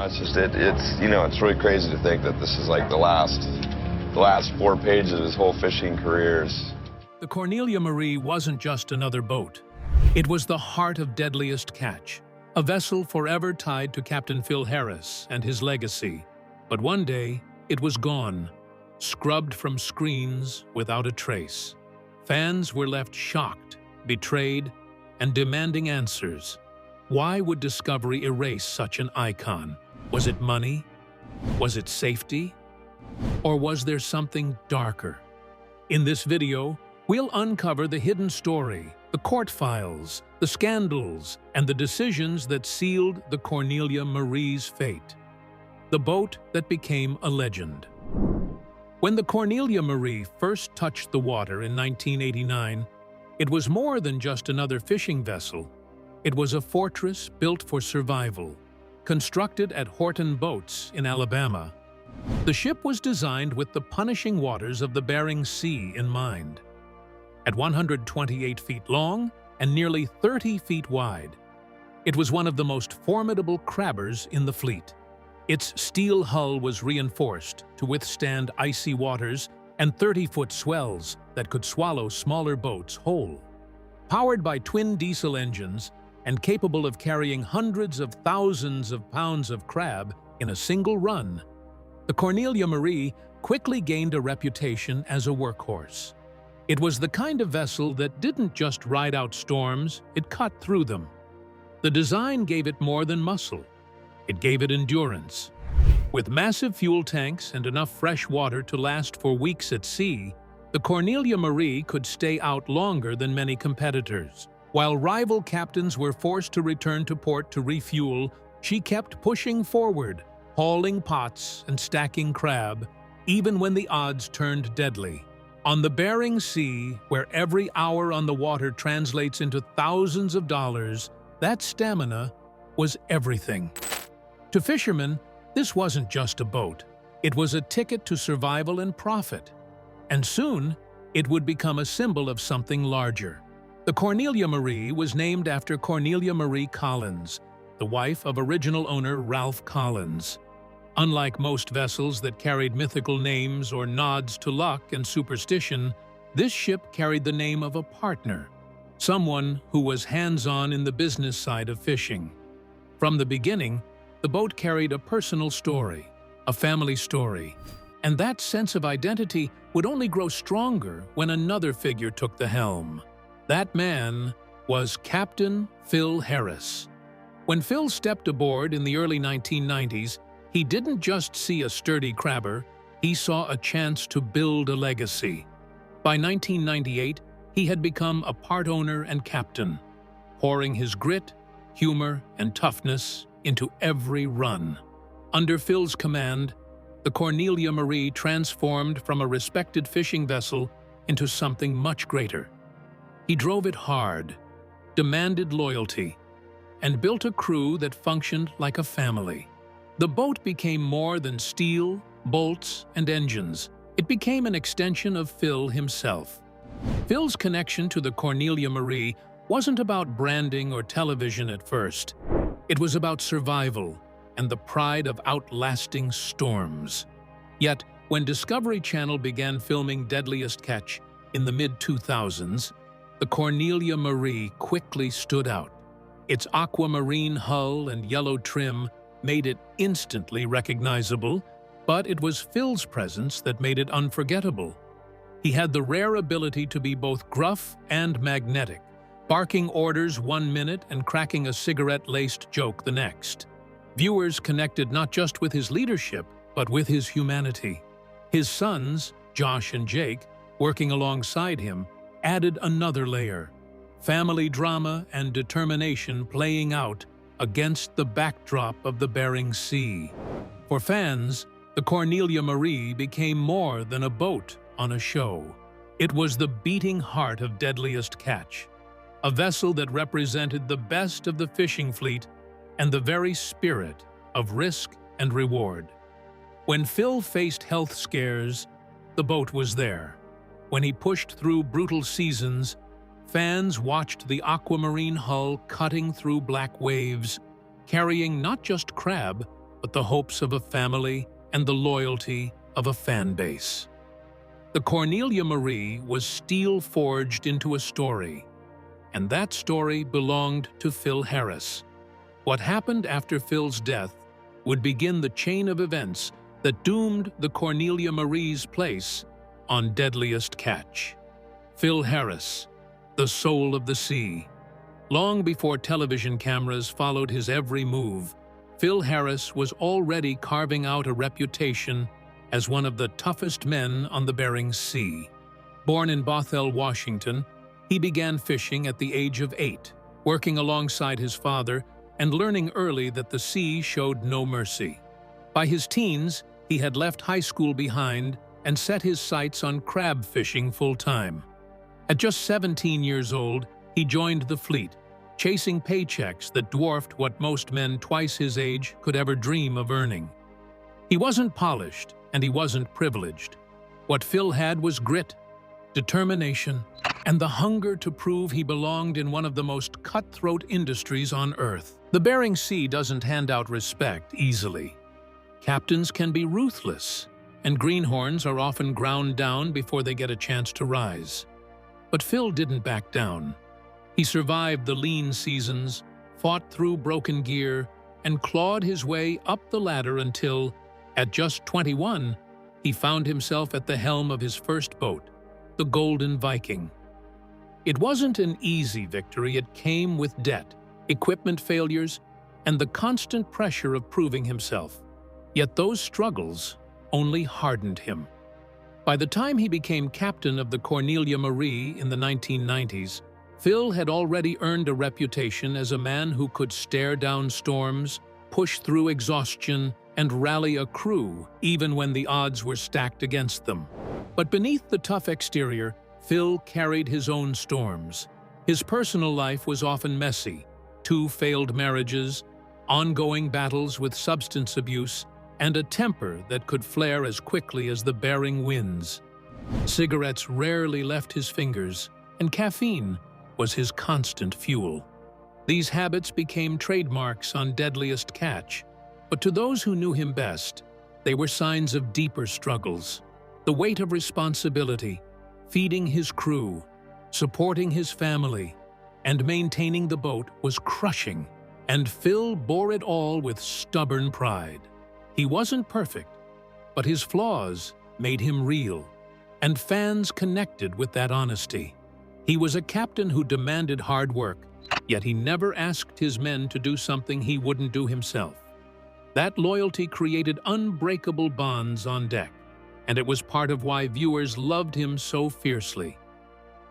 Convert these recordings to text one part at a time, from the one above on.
it's just, it's, you know, it's really crazy to think that this is like the last 4 pages of his whole fishing careers. The Cornelia Marie wasn't just another boat. It was the heart of Deadliest Catch, a vessel forever tied to Captain Phil Harris and his legacy. But one day, it was gone, scrubbed from screens without a trace. Fans were left shocked, betrayed, and demanding answers. Why would Discovery erase such an icon? Was it money? Was it safety? Or was there something darker? In this video, we'll uncover the hidden story, the court files, the scandals, and the decisions that sealed the Cornelia Marie's fate. The boat that became a legend. When the Cornelia Marie first touched the water in 1989, it was more than just another fishing vessel. It was a fortress built for survival, constructed at Horton Boats in Alabama. The ship was designed with the punishing waters of the Bering Sea in mind. At 128 feet long and nearly 30 feet wide, it was one of the most formidable crabbers in the fleet. Its steel hull was reinforced to withstand icy waters and 30-foot swells that could swallow smaller boats whole. Powered by twin diesel engines and capable of carrying hundreds of thousands of pounds of crab in a single run, the Cornelia Marie quickly gained a reputation as a workhorse. It was the kind of vessel that didn't just ride out storms, it cut through them. The design gave it more than muscle. It gave it endurance. With massive fuel tanks and enough fresh water to last for weeks at sea, the Cornelia Marie could stay out longer than many competitors. While rival captains were forced to return to port to refuel, she kept pushing forward, hauling pots and stacking crab, even when the odds turned deadly. On the Bering Sea, where every hour on the water translates into thousands of dollars, that stamina was everything. To fishermen, this wasn't just a boat. It was a ticket to survival and profit. And soon, it would become a symbol of something larger. The Cornelia Marie was named after Cornelia Marie Collins, the wife of original owner Ralph Collins. Unlike most vessels that carried mythical names or nods to luck and superstition, this ship carried the name of a partner, someone who was hands-on in the business side of fishing. From the beginning, the boat carried a personal story, a family story, and that sense of identity would only grow stronger when another figure took the helm. That man was Captain Phil Harris. When Phil stepped aboard in the early 1990s, he didn't just see a sturdy crabber, he saw a chance to build a legacy. By 1998, he had become a part owner and captain, pouring his grit, humor, and toughness into every run. Under Phil's command, the Cornelia Marie transformed from a respected fishing vessel into something much greater. He drove it hard, demanded loyalty, and built a crew that functioned like a family. The boat became more than steel, bolts, and engines. It became an extension of Phil himself. Phil's connection to the Cornelia Marie wasn't about branding or television at first. It was about survival and the pride of outlasting storms. Yet, when Discovery Channel began filming Deadliest Catch in the mid-2000s, the Cornelia Marie quickly stood out. Its aquamarine hull and yellow trim made it instantly recognizable, but it was Phil's presence that made it unforgettable. He had the rare ability to be both gruff and magnetic, barking orders one minute and cracking a cigarette-laced joke the next. Viewers connected not just with his leadership, but with his humanity. His sons, Josh and Jake, working alongside him, added another layer. Family drama and determination playing out against the backdrop of the Bering Sea. For fans, the Cornelia Marie became more than a boat on a show. It was the beating heart of Deadliest Catch, a vessel that represented the best of the fishing fleet and the very spirit of risk and reward. When Phil faced health scares, the boat was there. When he pushed through brutal seasons, fans watched the aquamarine hull cutting through black waves, carrying not just crab, but the hopes of a family and the loyalty of a fan base. The Cornelia Marie was steel-forged into a story, and that story belonged to Phil Harris. What happened after Phil's death would begin the chain of events that doomed the Cornelia Marie's place on Deadliest Catch. Phil Harris, the soul of the sea. Long before television cameras followed his every move, Phil Harris was already carving out a reputation as one of the toughest men on the Bering Sea. Born in Bothell, Washington, he began fishing at the age of 8, working alongside his father and learning early that the sea showed no mercy. By his teens, he had left high school behind and set his sights on crab fishing full-time. At just 17 years old, he joined the fleet, chasing paychecks that dwarfed what most men twice his age could ever dream of earning. He wasn't polished, and he wasn't privileged. What Phil had was grit, determination, and the hunger to prove he belonged in one of the most cutthroat industries on Earth. The Bering Sea doesn't hand out respect easily. Captains can be ruthless, and greenhorns are often ground down before they get a chance to rise. But Phil didn't back down. He survived the lean seasons, fought through broken gear, and clawed his way up the ladder until, at just 21, he found himself at the helm of his first boat, the Golden Viking. It wasn't an easy victory. It came with debt, equipment failures, and the constant pressure of proving himself. Yet those struggles only hardened him. By the time he became captain of the Cornelia Marie in the 1990s, Phil had already earned a reputation as a man who could stare down storms, push through exhaustion, and rally a crew even when the odds were stacked against them. But beneath the tough exterior, Phil carried his own storms. His personal life was often messy: 2 failed marriages, ongoing battles with substance abuse, and a temper that could flare as quickly as the Bering winds. Cigarettes rarely left his fingers, and caffeine was his constant fuel. These habits became trademarks on Deadliest Catch, but to those who knew him best, they were signs of deeper struggles. The weight of responsibility, feeding his crew, supporting his family, and maintaining the boat was crushing, and Phil bore it all with stubborn pride. He wasn't perfect, but his flaws made him real, and fans connected with that honesty. He was a captain who demanded hard work, yet he never asked his men to do something he wouldn't do himself. That loyalty created unbreakable bonds on deck, and it was part of why viewers loved him so fiercely.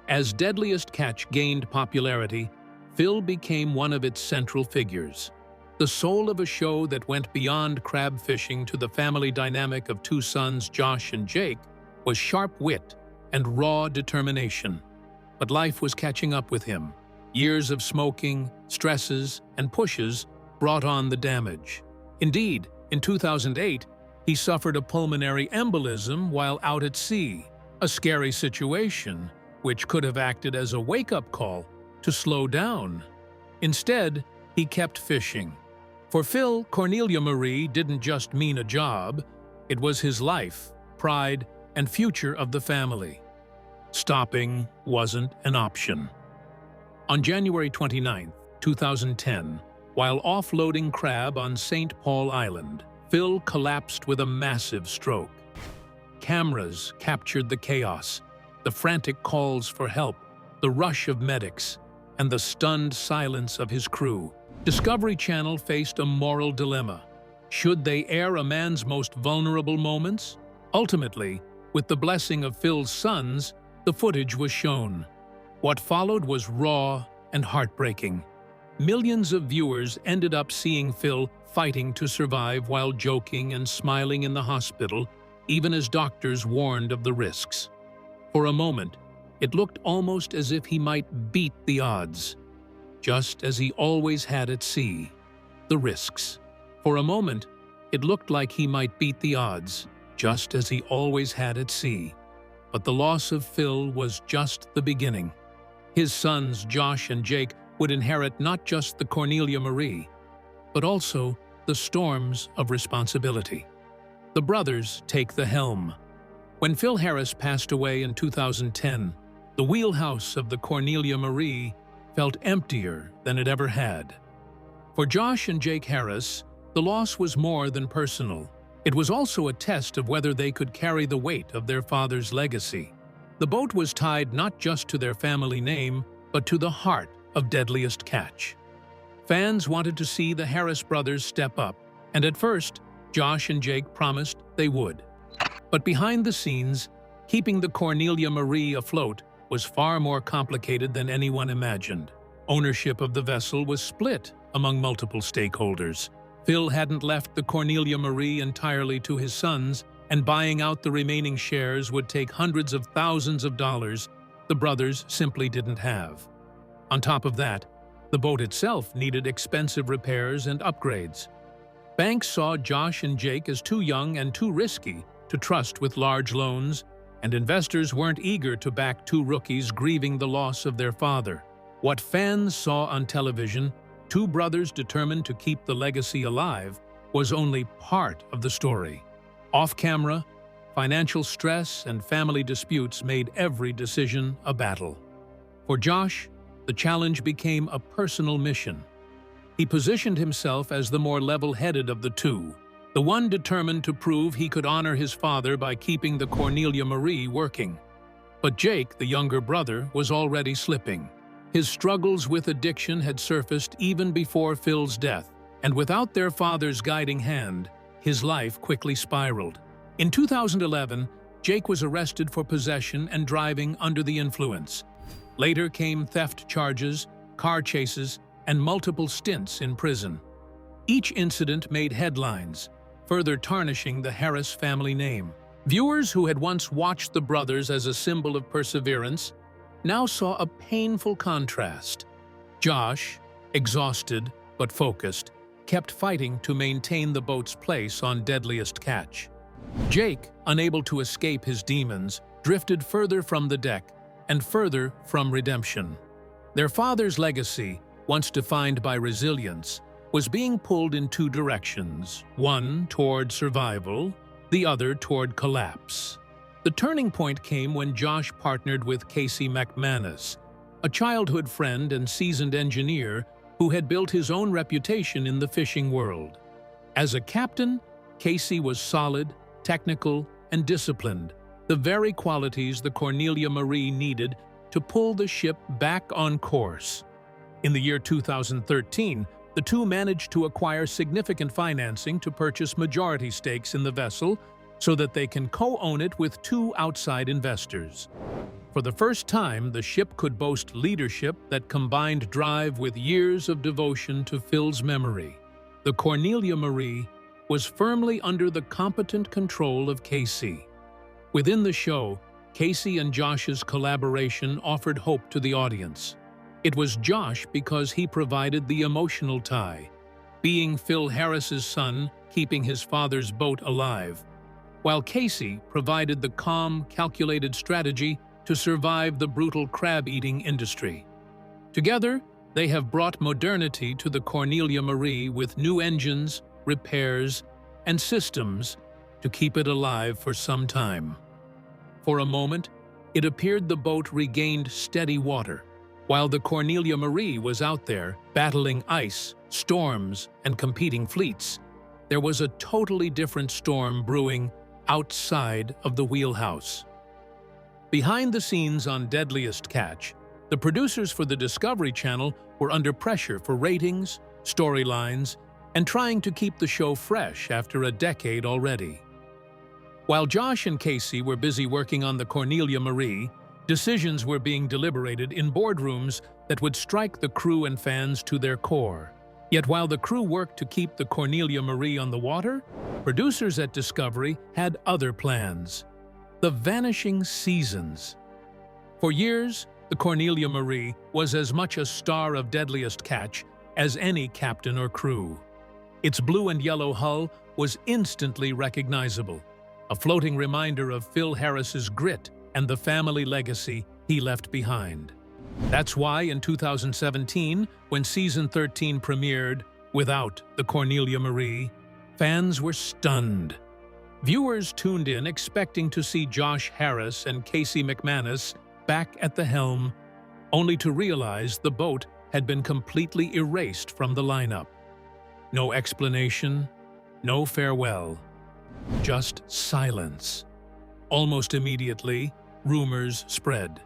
As Deadliest Catch gained popularity, Phil became one of its central figures. The soul of a show that went beyond crab fishing to the family dynamic of 2 sons, Josh and Jake, was sharp wit and raw determination. But life was catching up with him. Years of smoking, stresses, and pushes brought on the damage. Indeed, in 2008, he suffered a pulmonary embolism while out at sea, a scary situation which could have acted as a wake-up call to slow down. Instead, he kept fishing. For Phil, Cornelia Marie didn't just mean a job, it was his life, pride, and future of the family. Stopping wasn't an option. On January 29, 2010, while offloading crab on St. Paul Island, Phil collapsed with a massive stroke. Cameras captured the chaos, the frantic calls for help, the rush of medics, and the stunned silence of his crew. Discovery Channel faced a moral dilemma. Should they air a man's most vulnerable moments? Ultimately, with the blessing of Phil's sons, the footage was shown. What followed was raw and heartbreaking. Millions of viewers ended up seeing Phil fighting to survive while joking and smiling in the hospital, even as doctors warned of the risks. For a moment, it looked almost as if he might beat the odds, just as he always had at sea. The risks. For a moment, it looked like he might beat the odds, just as he always had at sea. But the loss of Phil was just the beginning. His sons, Josh and Jake, would inherit not just the Cornelia Marie, but also the storms of responsibility. The brothers take the helm. When Phil Harris passed away in 2010, the wheelhouse of the Cornelia Marie felt emptier than it ever had. For Josh and Jake Harris, the loss was more than personal. It was also a test of whether they could carry the weight of their father's legacy. The boat was tied not just to their family name, but to the heart of Deadliest Catch. Fans wanted to see the Harris brothers step up, and at first, Josh and Jake promised they would. But behind the scenes, keeping the Cornelia Marie afloat was far more complicated than anyone imagined. Ownership of the vessel was split among multiple stakeholders. Phil hadn't left the Cornelia Marie entirely to his sons, and buying out the remaining shares would take hundreds of thousands of dollars the brothers simply didn't have. On top of that, the boat itself needed expensive repairs and upgrades. Banks saw Josh and Jake as too young and too risky to trust with large loans, and investors weren't eager to back two rookies grieving the loss of their father. What fans saw on television, two brothers determined to keep the legacy alive, was only part of the story. Off-camera, financial stress and family disputes made every decision a battle. For Josh, the challenge became a personal mission. He positioned himself as the more level-headed of the two, the one determined to prove he could honor his father by keeping the Cornelia Marie working. But Jake, the younger brother, was already slipping. His struggles with addiction had surfaced even before Phil's death, and without their father's guiding hand, his life quickly spiraled. In 2011, Jake was arrested for possession and driving under the influence. Later came theft charges, car chases, and multiple stints in prison. Each incident made headlines, further tarnishing the Harris family name. Viewers who had once watched the brothers as a symbol of perseverance now saw a painful contrast. Josh, exhausted but focused, kept fighting to maintain the boat's place on Deadliest Catch. Jake, unable to escape his demons, drifted further from the deck and further from redemption. Their father's legacy, once defined by resilience, was being pulled in two directions, one toward survival, the other toward collapse. The turning point came when Josh partnered with Casey McManus, a childhood friend and seasoned engineer who had built his own reputation in the fishing world. As a captain, Casey was solid, technical, and disciplined, the very qualities the Cornelia Marie needed to pull the ship back on course. In the year 2013, the two managed to acquire significant financing to purchase majority stakes in the vessel so that they can co-own it with two outside investors. For the first time, the ship could boast leadership that combined drive with years of devotion to Phil's memory. The Cornelia Marie was firmly under the competent control of Casey. Within the show, Casey and Josh's collaboration offered hope to the audience. It was Josh because he provided the emotional tie, being Phil Harris's son, keeping his father's boat alive, while Casey provided the calm, calculated strategy to survive the brutal crab-eating industry. Together, they have brought modernity to the Cornelia Marie with new engines, repairs, and systems to keep it alive for some time. For a moment, it appeared the boat regained steady water. While the Cornelia Marie was out there battling ice, storms, and competing fleets, there was a totally different storm brewing outside of the wheelhouse. Behind the scenes on Deadliest Catch, the producers for the Discovery Channel were under pressure for ratings, storylines, and trying to keep the show fresh after a decade already. While Josh and Casey were busy working on the Cornelia Marie, decisions were being deliberated in boardrooms that would strike the crew and fans to their core. Yet while the crew worked to keep the Cornelia Marie on the water, producers at Discovery had other plans. The vanishing seasons. For years, the Cornelia Marie was as much a star of Deadliest Catch as any captain or crew. Its blue and yellow hull was instantly recognizable, a floating reminder of Phil Harris's grit and the family legacy he left behind. That's why in 2017, when Season 13 premiered, Without the Cornelia Marie, fans were stunned. Viewers tuned in expecting to see Josh Harris and Casey McManus back at the helm, only to realize the boat had been completely erased from the lineup. No explanation, no farewell, just silence. Almost immediately, rumors spread.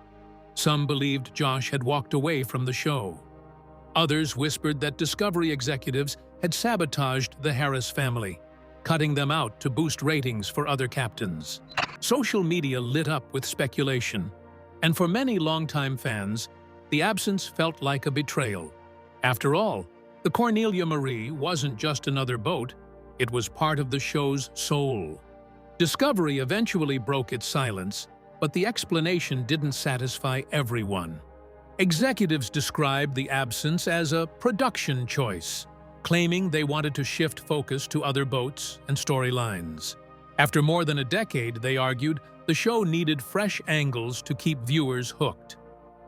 Some believed Josh had walked away from the show. Others whispered that Discovery executives had sabotaged the Harris family, cutting them out to boost ratings for other captains. Social media lit up with speculation, and for many longtime fans, the absence felt like a betrayal. After all, the Cornelia Marie wasn't just another boat, it was part of the show's soul. Discovery eventually broke its silence, but the explanation didn't satisfy everyone. Executives described the absence as a production choice, claiming they wanted to shift focus to other boats and storylines. After more than a decade, they argued, the show needed fresh angles to keep viewers hooked.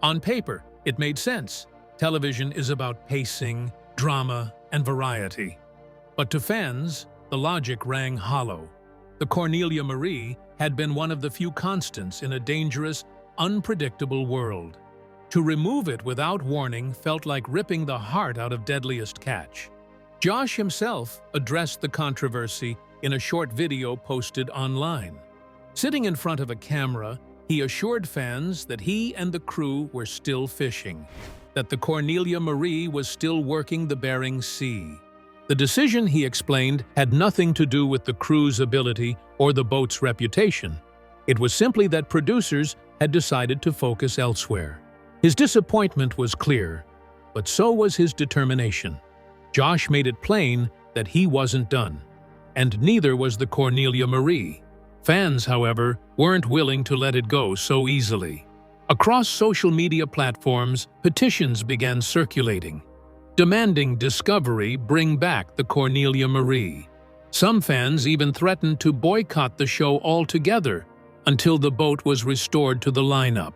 On paper, it made sense. Television is about pacing, drama, and variety. But to fans, the logic rang hollow. The Cornelia Marie had been one of the few constants in a dangerous, unpredictable world. To remove it without warning felt like ripping the heart out of Deadliest Catch. Josh himself addressed the controversy in a short video posted online. Sitting in front of a camera, he assured fans that he and the crew were still fishing, that the Cornelia Marie was still working the Bering Sea. The decision, he explained, had nothing to do with the crew's ability or the boat's reputation. It was simply that producers had decided to focus elsewhere. His disappointment was clear, but so was his determination. Josh made it plain that he wasn't done, and neither was the Cornelia Marie. Fans, however, weren't willing to let it go so easily. Across social media platforms, petitions began circulating, demanding Discovery bring back the Cornelia Marie. Some fans even threatened to boycott the show altogether until the boat was restored to the lineup.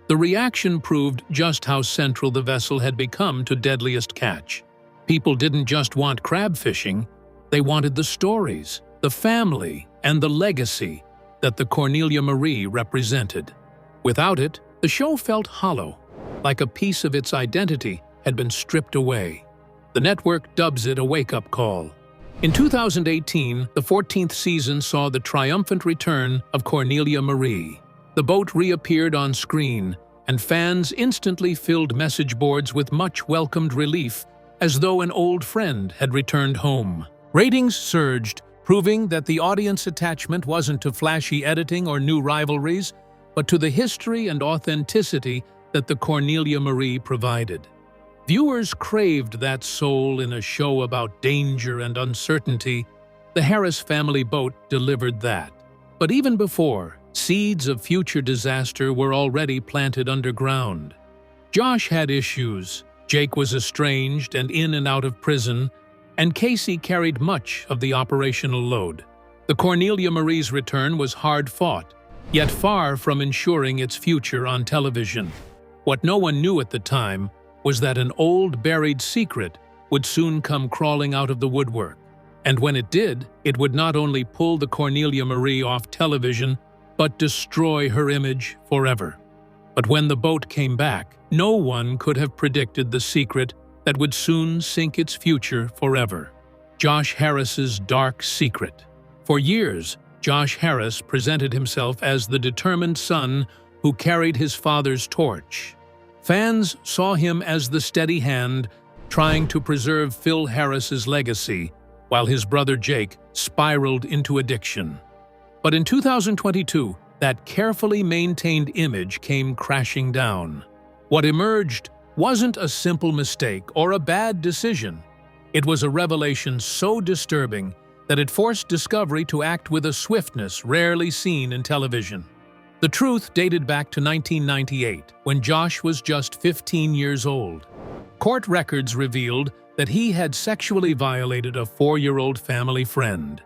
The reaction proved just how central the vessel had become to Deadliest Catch. People didn't just want crab fishing, they wanted the stories, the family, and the legacy that the Cornelia Marie represented. Without it, the show felt hollow, like a piece of its identity had been stripped away. The network dubs it a wake-up call. In 2018, the 14th season saw the triumphant return of Cornelia Marie. The boat reappeared on screen, and fans instantly filled message boards with much-welcomed relief, as though an old friend had returned home. Ratings surged, proving that the audience attachment wasn't to flashy editing or new rivalries, but to the history and authenticity that the Cornelia Marie provided. Viewers craved that soul in a show about danger and uncertainty. The Harris family boat delivered that. But even before, seeds of future disaster were already planted underground. Josh had issues, Jake was estranged and in and out of prison, and Casey carried much of the operational load. The Cornelia Marie's return was hard-fought, yet far from ensuring its future on television. What no one knew at the time was that an old buried secret would soon come crawling out of the woodwork. And when it did, it would not only pull the Cornelia Marie off television, but destroy her image forever. But when the boat came back, no one could have predicted the secret that would soon sink its future forever. Josh Harris's dark secret. For years, Josh Harris presented himself as the determined son who carried his father's torch. Fans saw him as the steady hand trying to preserve Phil Harris's legacy, while his brother Jake spiraled into addiction. But in 2022, that carefully maintained image came crashing down. What emerged wasn't a simple mistake or a bad decision. It was a revelation so disturbing that it forced Discovery to act with a swiftness rarely seen in television. The truth dated back to 1998, when Josh was just 15 years old. Court records revealed that he had sexually violated a 4-year-old family friend.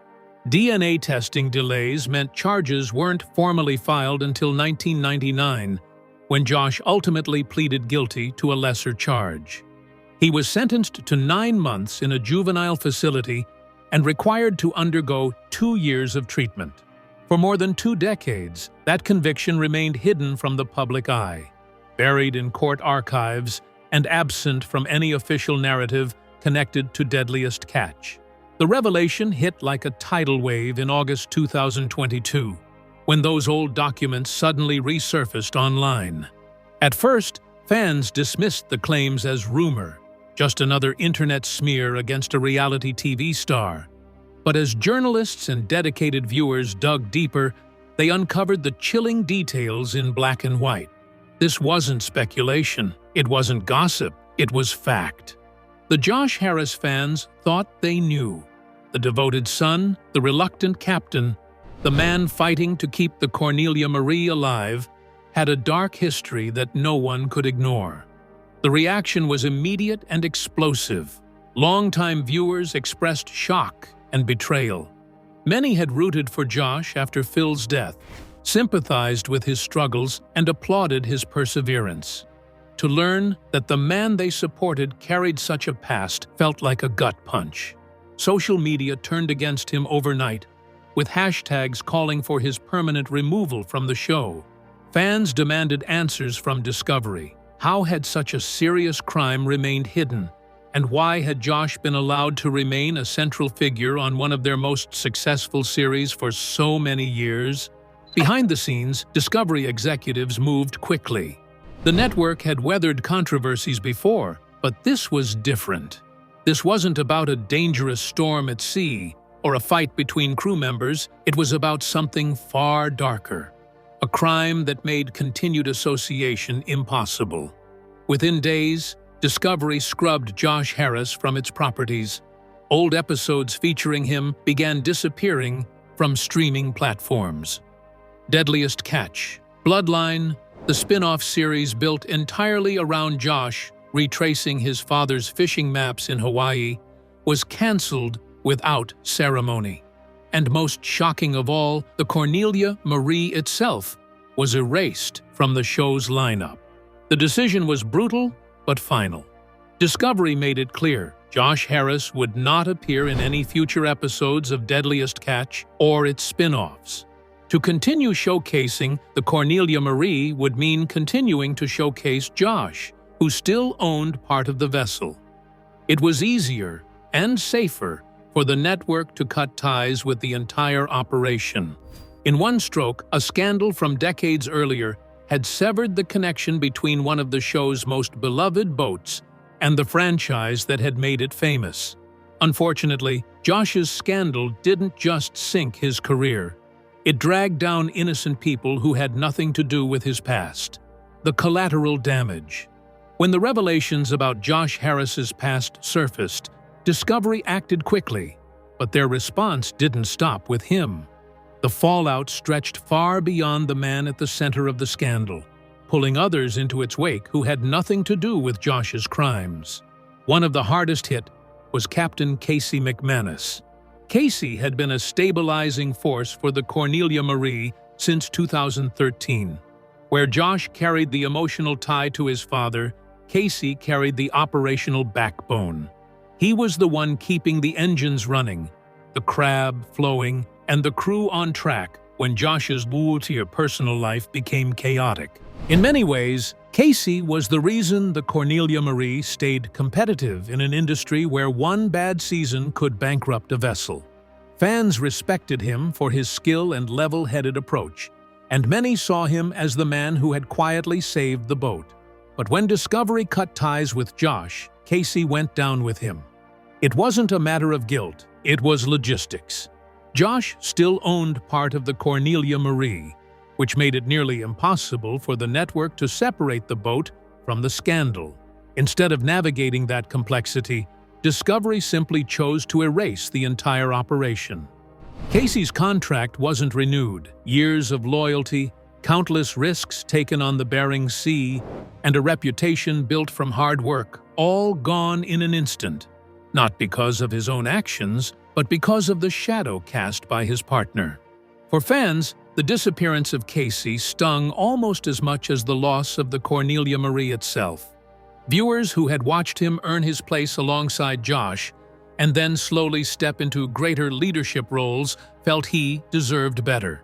DNA testing delays meant charges weren't formally filed until 1999, when Josh ultimately pleaded guilty to a lesser charge. He was sentenced to 9 months in a juvenile facility and required to undergo 2 years of treatment. For more than 2 decades, that conviction remained hidden from the public eye, buried in court archives and absent from any official narrative connected to Deadliest Catch. The revelation hit like a tidal wave in August 2022, when those old documents suddenly resurfaced online. At first, fans dismissed the claims as rumor, just another internet smear against a reality TV star. But as journalists and dedicated viewers dug deeper, they uncovered the chilling details in black and white. This wasn't speculation, it wasn't gossip, it was fact. The Josh Harris fans thought they knew. The devoted son, the reluctant captain, the man fighting to keep the Cornelia Marie alive, had a dark history that no one could ignore. The reaction was immediate and explosive. Longtime viewers expressed shock and betrayal. Many had rooted for Josh after Phil's death, sympathized with his struggles, and applauded his perseverance. To learn that the man they supported carried such a past felt like a gut punch. Social media turned against him overnight, with hashtags calling for his permanent removal from the show. Fans demanded answers from Discovery. How had such a serious crime remained hidden? And why had Josh been allowed to remain a central figure on one of their most successful series for so many years? Behind the scenes, Discovery executives moved quickly. The network had weathered controversies before, but this was different. This wasn't about a dangerous storm at sea or a fight between crew members. It was about something far darker. A crime that made continued association impossible. Within days, Discovery scrubbed Josh Harris from its properties. Old episodes featuring him began disappearing from streaming platforms. Deadliest Catch, Bloodline, the spin-off series built entirely around Josh, retracing his father's fishing maps in Hawaii, was cancelled without ceremony. And most shocking of all, the Cornelia Marie itself was erased from the show's lineup. The decision was brutal, but final. Discovery made it clear Josh Harris would not appear in any future episodes of Deadliest Catch or its spin-offs. To continue showcasing the Cornelia Marie would mean continuing to showcase Josh, who still owned part of the vessel. It was easier and safer for the network to cut ties with the entire operation. In one stroke, a scandal from decades earlier had severed the connection between one of the show's most beloved boats and the franchise that had made it famous. Unfortunately, Josh's scandal didn't just sink his career. It dragged down innocent people who had nothing to do with his past. The collateral damage. When the revelations about Josh Harris's past surfaced, Discovery acted quickly, but their response didn't stop with him. The fallout stretched far beyond the man at the center of the scandal, pulling others into its wake who had nothing to do with Josh's crimes. One of the hardest hit was Captain Casey McManus. Casey had been a stabilizing force for the Cornelia Marie since 2013. Where Josh carried the emotional tie to his father, Casey carried the operational backbone. He was the one keeping the engines running, the crab flowing, and the crew on track when Josh's personal life became chaotic. In many ways, Casey was the reason the Cornelia Marie stayed competitive in an industry where one bad season could bankrupt a vessel. Fans respected him for his skill and level-headed approach, and many saw him as the man who had quietly saved the boat. But when Discovery cut ties with Josh, Casey went down with him. It wasn't a matter of guilt, it was logistics. Josh still owned part of the Cornelia Marie, which made it nearly impossible for the network to separate the boat from the scandal. Instead of navigating that complexity, Discovery simply chose to erase the entire operation. Casey's contract wasn't renewed. Years of loyalty, countless risks taken on the Bering Sea, and a reputation built from hard work, all gone in an instant. Not because of his own actions, but because of the shadow cast by his partner. For fans, the disappearance of Casey stung almost as much as the loss of the Cornelia Marie itself. Viewers who had watched him earn his place alongside Josh and then slowly step into greater leadership roles felt he deserved better.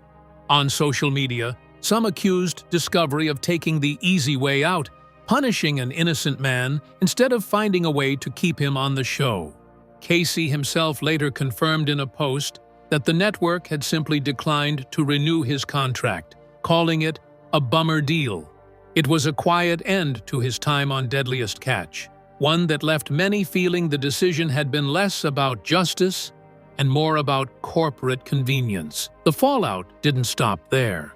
On social media, some accused Discovery of taking the easy way out, punishing an innocent man instead of finding a way to keep him on the show. Casey himself later confirmed in a post that the network had simply declined to renew his contract, calling it a bummer deal. It was a quiet end to his time on Deadliest Catch, one that left many feeling the decision had been less about justice and more about corporate convenience. The fallout didn't stop there.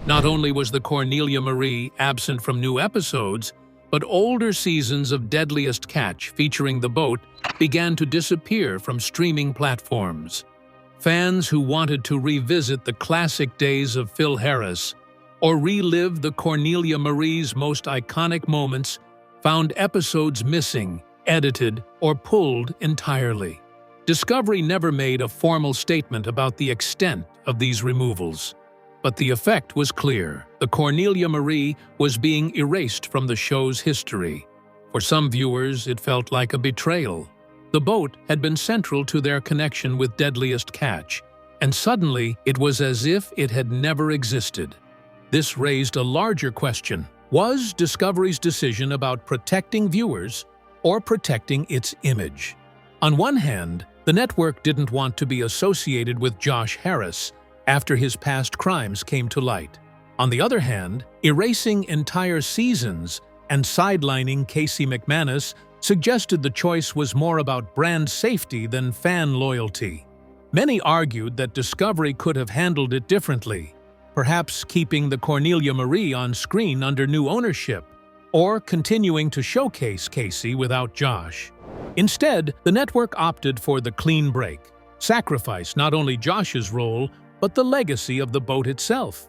Not only was the Cornelia Marie absent from new episodes, but older seasons of Deadliest Catch featuring the boat began to disappear from streaming platforms. Fans who wanted to revisit the classic days of Phil Harris or relive the Cornelia Marie's most iconic moments found episodes missing, edited, or pulled entirely. Discovery never made a formal statement about the extent of these removals. But the effect was clear. The Cornelia Marie was being erased from the show's history. For some viewers, it felt like a betrayal. The boat had been central to their connection with Deadliest Catch, and suddenly it was as if it had never existed. This raised a larger question. Was Discovery's decision about protecting viewers or protecting its image? On one hand, the network didn't want to be associated with Josh Harris after his past crimes came to light. On the other hand, erasing entire seasons and sidelining Casey McManus suggested the choice was more about brand safety than fan loyalty. Many argued that Discovery could have handled it differently, perhaps keeping the Cornelia Marie on screen under new ownership, or continuing to showcase Casey without Josh. Instead, the network opted for the clean break, sacrificed not only Josh's role, but the legacy of the boat itself.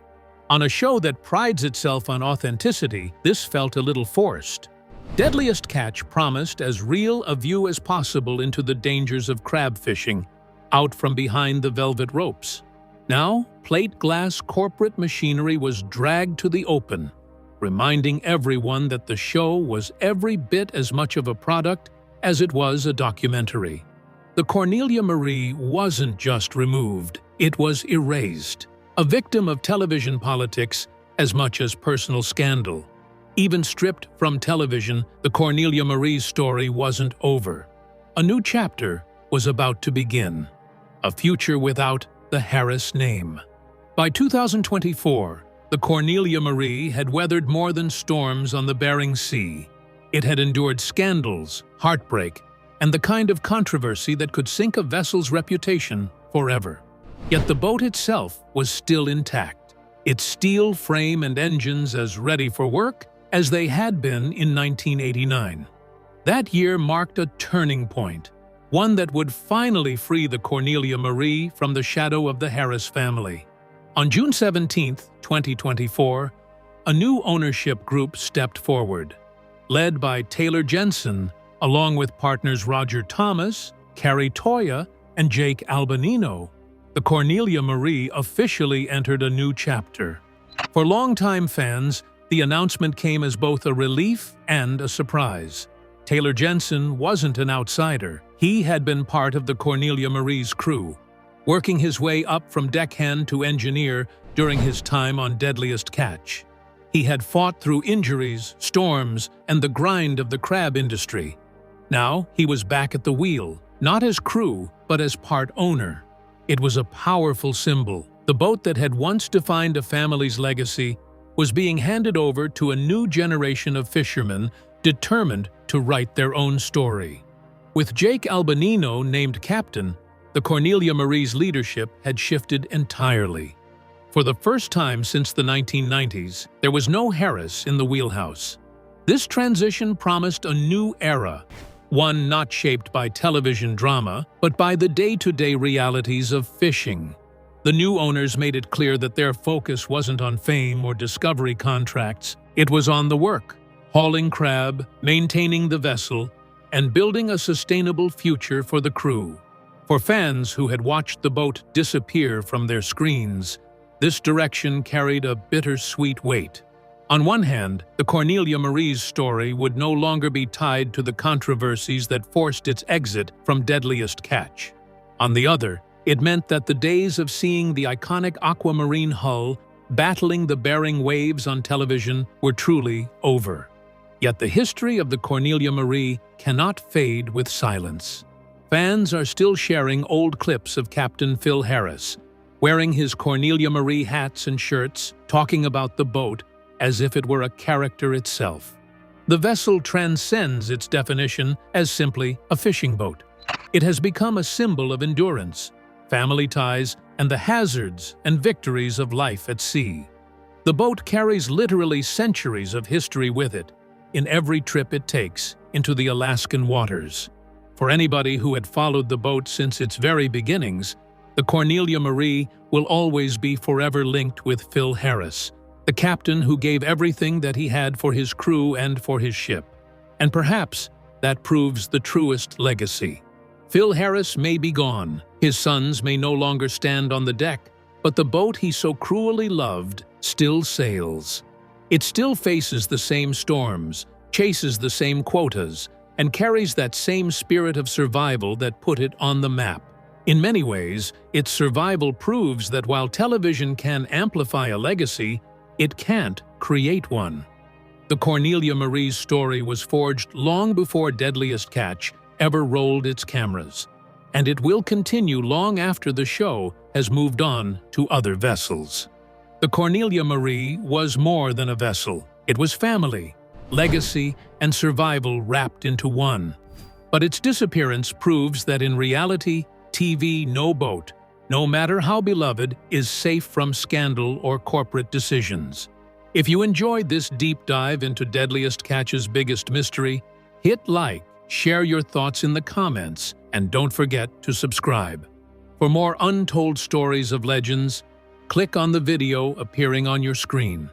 On a show that prides itself on authenticity, this felt a little forced. Deadliest Catch promised as real a view as possible into the dangers of crab fishing, out from behind the velvet ropes. Now, plate glass corporate machinery was dragged to the open, reminding everyone that the show was every bit as much of a product as it was a documentary. The Cornelia Marie wasn't just removed, it was erased, a victim of television politics as much as personal scandal. Even stripped from television, the Cornelia Marie's story wasn't over. A new chapter was about to begin, a future without the Harris name. By 2024, the Cornelia Marie had weathered more than storms on the Bering Sea. It had endured scandals, heartbreak, and the kind of controversy that could sink a vessel's reputation forever. Yet the boat itself was still intact, its steel frame and engines as ready for work as they had been in 1989. That year marked a turning point, one that would finally free the Cornelia Marie from the shadow of the Harris family. On June 17, 2024, a new ownership group stepped forward. Led by Taylor Jensen, along with partners Roger Thomas, Carrie Toya, and Jake Albanino, the Cornelia Marie officially entered a new chapter. For longtime fans, the announcement came as both a relief and a surprise. Taylor Jensen wasn't an outsider. He had been part of the Cornelia Marie's crew, working his way up from deckhand to engineer during his time on Deadliest Catch. He had fought through injuries, storms, and the grind of the crab industry. Now he was back at the wheel, not as crew, but as part owner. It was a powerful symbol. The boat that had once defined a family's legacy was being handed over to a new generation of fishermen determined to write their own story. With Jake Albanino named captain, the Cornelia Marie's leadership had shifted entirely. For the first time since the 1990s, there was no Harris in the wheelhouse. This transition promised a new era, one not shaped by television drama, but by the day-to-day realities of fishing. The new owners made it clear that their focus wasn't on fame or Discovery contracts. It was on the work, hauling crab, maintaining the vessel, and building a sustainable future for the crew. For fans who had watched the boat disappear from their screens, this direction carried a bittersweet weight. On one hand, the Cornelia Marie's story would no longer be tied to the controversies that forced its exit from Deadliest Catch. On the other, it meant that the days of seeing the iconic aquamarine hull battling the bearing waves on television were truly over. Yet the history of the Cornelia Marie cannot fade with silence. Fans are still sharing old clips of Captain Phil Harris, wearing his Cornelia Marie hats and shirts, talking about the boat as if it were a character itself. The vessel transcends its definition as simply a fishing boat. It has become a symbol of endurance, family ties, and the hazards and victories of life at sea. The boat carries literally centuries of history with it, in every trip it takes into the Alaskan waters. For anybody who had followed the boat since its very beginnings, the Cornelia Marie will always be forever linked with Phil Harris, the captain who gave everything that he had for his crew and for his ship. And perhaps that proves the truest legacy. Phil Harris may be gone, his sons may no longer stand on the deck, but the boat he so cruelly loved still sails. It still faces the same storms, chases the same quotas, and carries that same spirit of survival that put it on the map. In many ways, its survival proves that while television can amplify a legacy, it can't create one. The Cornelia Marie's story was forged long before Deadliest Catch ever rolled its cameras, and it will continue long after the show has moved on to other vessels. The Cornelia Marie was more than a vessel. It was family, legacy, and survival wrapped into one. But its disappearance proves that in reality, TV, no boat, no matter how beloved, is safe from scandal or corporate decisions. If you enjoyed this deep dive into Deadliest Catch's biggest mystery, hit like, share your thoughts in the comments, and don't forget to subscribe. For more untold stories of legends, click on the video appearing on your screen.